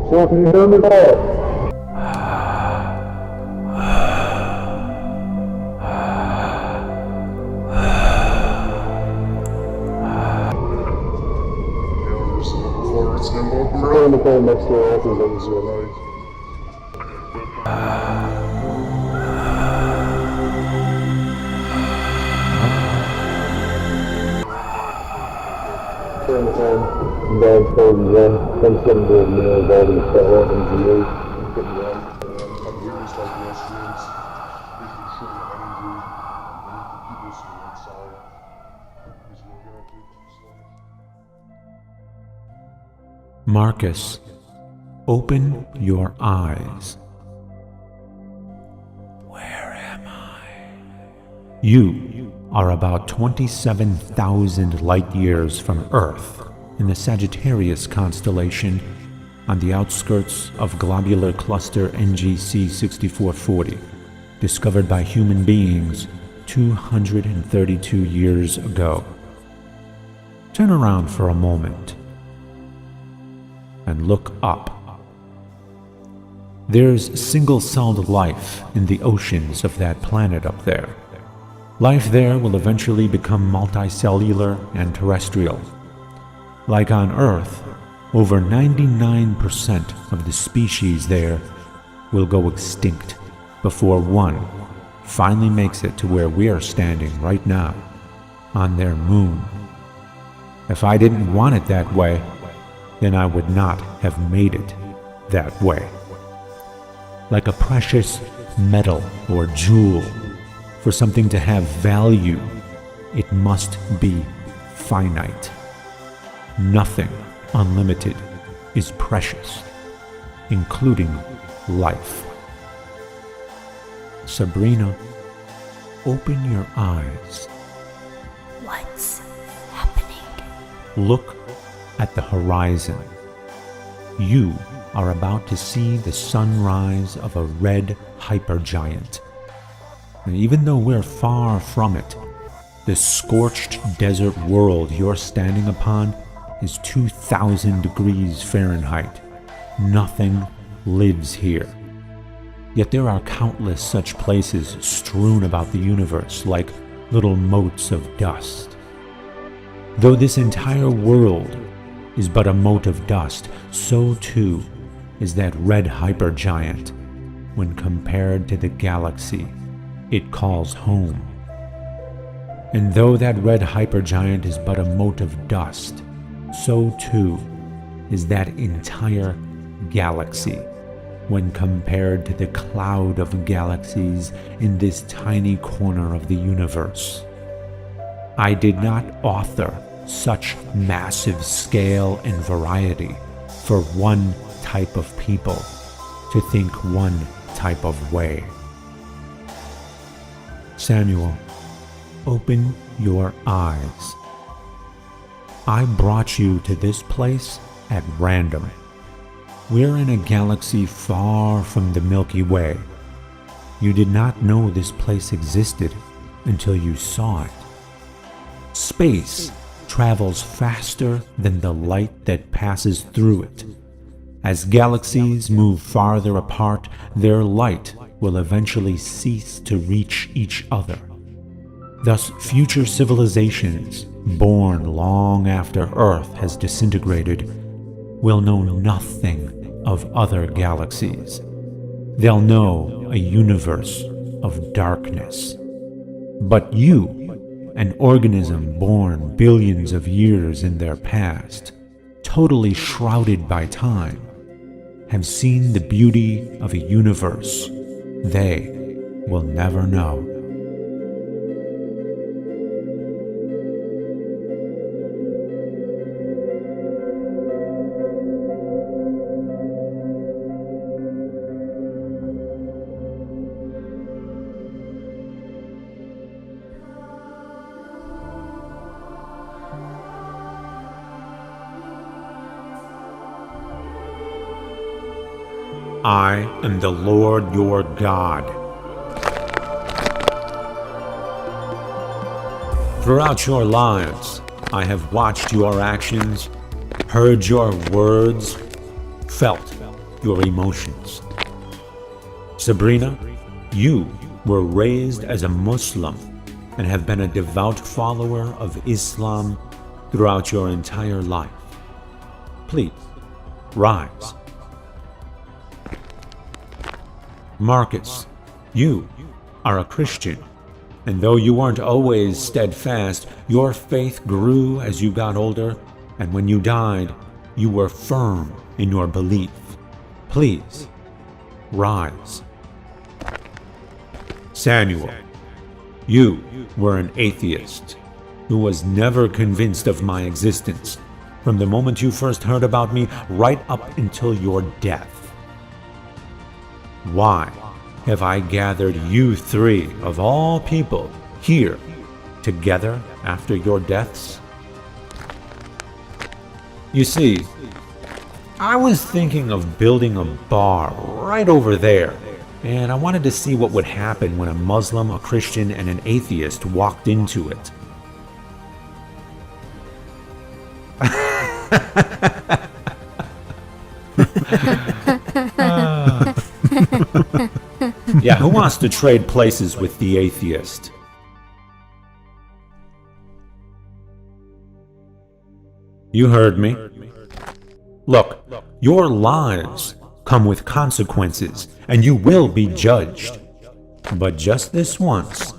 So can you hear me now? On the phone next door offers that was your life. Turn the phone down towards them, come send the involved in the star and GA. Marcus, open your eyes. Where am I? You are about 27,000 light years from Earth in the Sagittarius constellation on the outskirts of globular cluster NGC 6440, discovered by human beings 232 years ago. Turn around for a moment and look up. There's single-celled life in the oceans of that planet up there. Life there will eventually become multicellular and terrestrial. Like on Earth, over 99% of the species there will go extinct before one finally makes it to where we're standing right now, on their moon. If I didn't want it that way, then I would not have made it that way. Like a precious metal or jewel, for something to have value, it must be finite. Nothing unlimited is precious, including life. Sabrina, open your eyes. What's happening? Look at the horizon. You are about to see the sunrise of a red hypergiant. And even though we're far from it, the scorched desert world you're standing upon is 2,000 degrees Fahrenheit. Nothing lives here. Yet there are countless such places strewn about the universe like little motes of dust. Though this entire world is but a mote of dust, so too is that red hypergiant when compared to the galaxy it calls home. And though that red hypergiant is but a mote of dust, so too is that entire galaxy when compared to the cloud of galaxies in this tiny corner of the universe. I did not author such massive scale and variety for one type of people to think one type of way. Samuel, open your eyes. I brought you to this place at random. We're in a galaxy far from the Milky Way. You did not know this place existed until you saw it. Space travels faster than the light that passes through it. As galaxies move farther apart, their light will eventually cease to reach each other. Thus, future civilizations, born long after Earth has disintegrated, will know nothing of other galaxies. They'll know a universe of darkness. But you, an organism born billions of years in their past, totally shrouded by time, have seen the beauty of a universe they will never know. I am the Lord your God. Throughout your lives, I have watched your actions, heard your words, felt your emotions. Sabrina, you were raised as a Muslim and have been a devout follower of Islam throughout your entire life. Please, rise. Marcus, you are a Christian, and though you weren't always steadfast, your faith grew as you got older, and when you died, you were firm in your belief. Please, rise. Samuel, you were an atheist who was never convinced of my existence from the moment you first heard about me right up until your death. Why have I gathered you three, of all people, here together after your deaths? You see, I was thinking of building a bar right over there, and I wanted to see what would happen when a Muslim, a Christian, and an atheist walked into it. Yeah, who wants to trade places with the atheist? You heard me. Look, your lives come with consequences, and you will be judged. But just this once,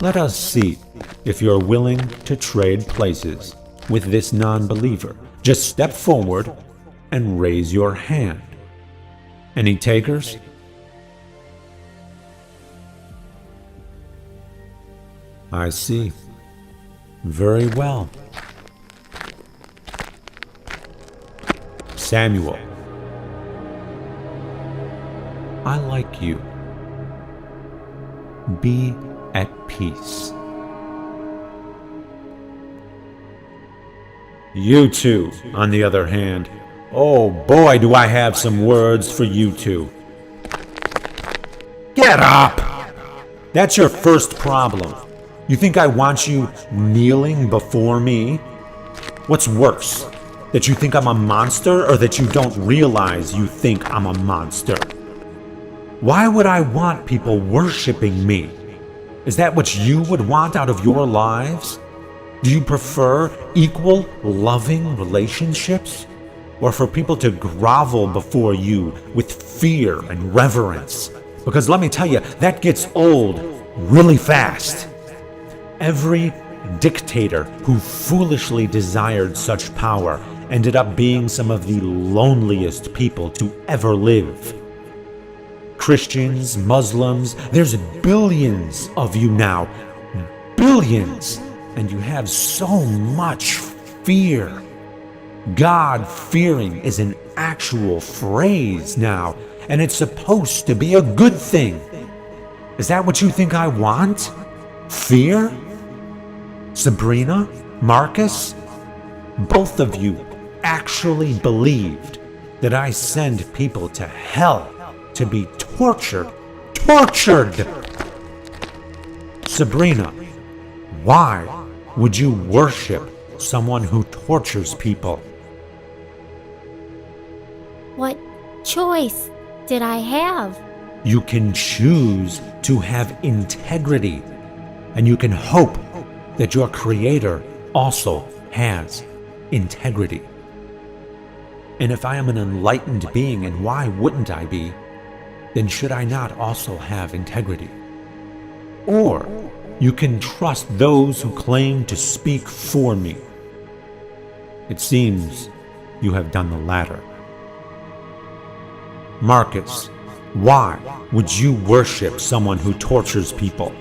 let us see if you're willing to trade places with this non-believer. Just step forward and raise your hand. Any takers? I see. Very well. Samuel, I like you. Be at peace. You two, on the other hand, oh boy, do I have some words for you two. Get up! That's your first problem. You think I want you kneeling before me? What's worse, that you think I'm a monster, or that you don't realize you think I'm a monster? Why would I want people worshiping me? Is that what you would want out of your lives? Do you prefer equal, loving relationships? Or for people to grovel before you with fear and reverence? Because let me tell you, that gets old really fast. Every dictator who foolishly desired such power ended up being some of the loneliest people to ever live. Christians, Muslims, there's billions of you now. Billions! And you have so much fear. God-fearing is an actual phrase now, and it's supposed to be a good thing. Is that what you think I want? Fear? Sabrina? Marcus? Both of you actually believed that I send people to hell to be tortured. Tortured! Sabrina, why would you worship someone who tortures people? What choice did I have? You can choose to have integrity, and you can hope that your Creator also has integrity. And if I am an enlightened being, and why wouldn't I be, then should I not also have integrity? Or you can trust those who claim to speak for me. It seems you have done the latter. Marcus, why would you worship someone who tortures people?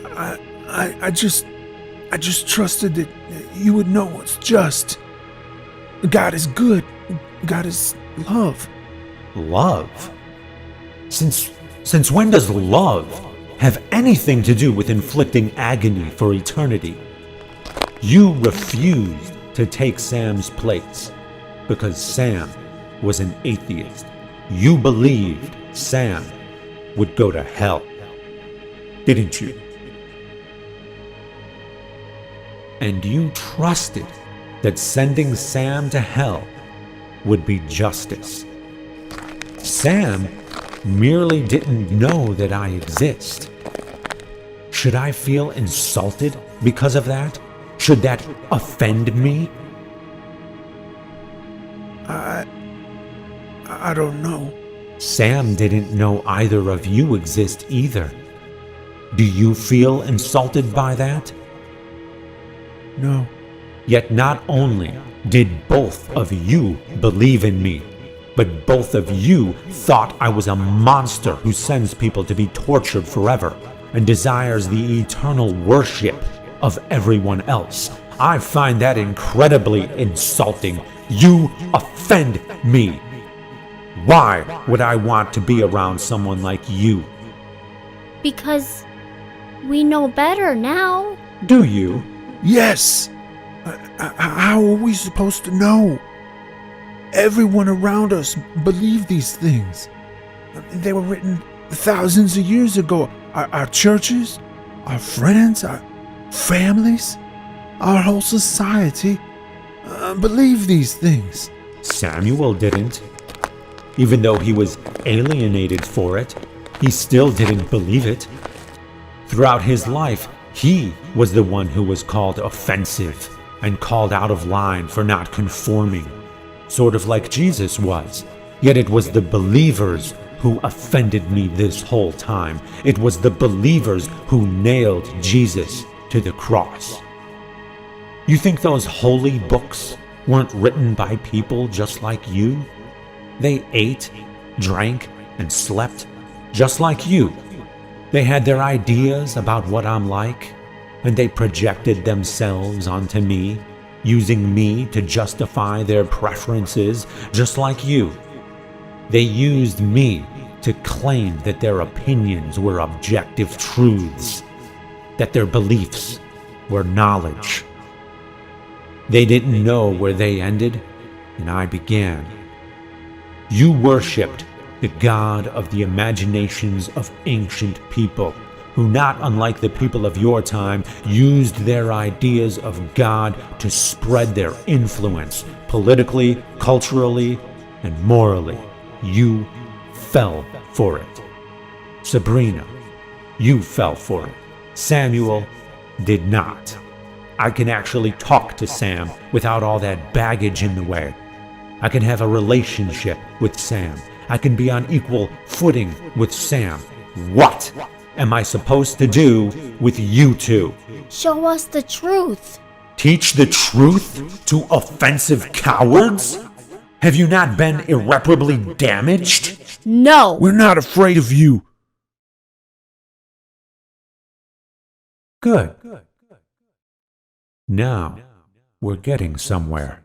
I just trusted that you would know what's just. God is good. God is love. Love? Since when does love have anything to do with inflicting agony for eternity? You refused to take Sam's place because Sam was an atheist. You believed Sam would go to hell, didn't you? And you trusted that sending Sam to hell would be justice. Sam merely didn't know that I exist. Should I feel insulted because of that? Should that offend me? I don't know. Sam didn't know either of you exist either. Do you feel insulted by that? No. Yet not only did both of you believe in me, but both of you thought I was a monster who sends people to be tortured forever and desires the eternal worship of everyone else. I find that incredibly insulting. You offend me. Why would I want to be around someone like you? Because we know better now. Do you? Yes! How are we supposed to know? Everyone around us believed these things. They were written thousands of years ago. Our churches, our friends, our families, our whole society believed these things. Samuel didn't. Even though he was alienated for it, he still didn't believe it. Throughout his life, he was the one who was called offensive and called out of line for not conforming, sort of like Jesus was. Yet it was the believers who offended me this whole time. It was the believers who nailed Jesus to the cross. You think those holy books weren't written by people just like you? They ate, drank, and slept just like you. They had their ideas about what I'm like, and they projected themselves onto me, using me to justify their preferences just like you. They used me to claim that their opinions were objective truths, that their beliefs were knowledge. They didn't know where they ended and I began. You worshipped the God of the imaginations of ancient people, who, not unlike the people of your time, used their ideas of God to spread their influence politically, culturally, and morally. You fell for it. Sabrina, you fell for it. Samuel did not. I can actually talk to Sam without all that baggage in the way. I can have a relationship with Sam. I can be on equal footing with Sam. What am I supposed to do with you two? Show us the truth. Teach the truth to offensive cowards? Have you not been irreparably damaged? No. We're not afraid of you. Good. Now, we're getting somewhere.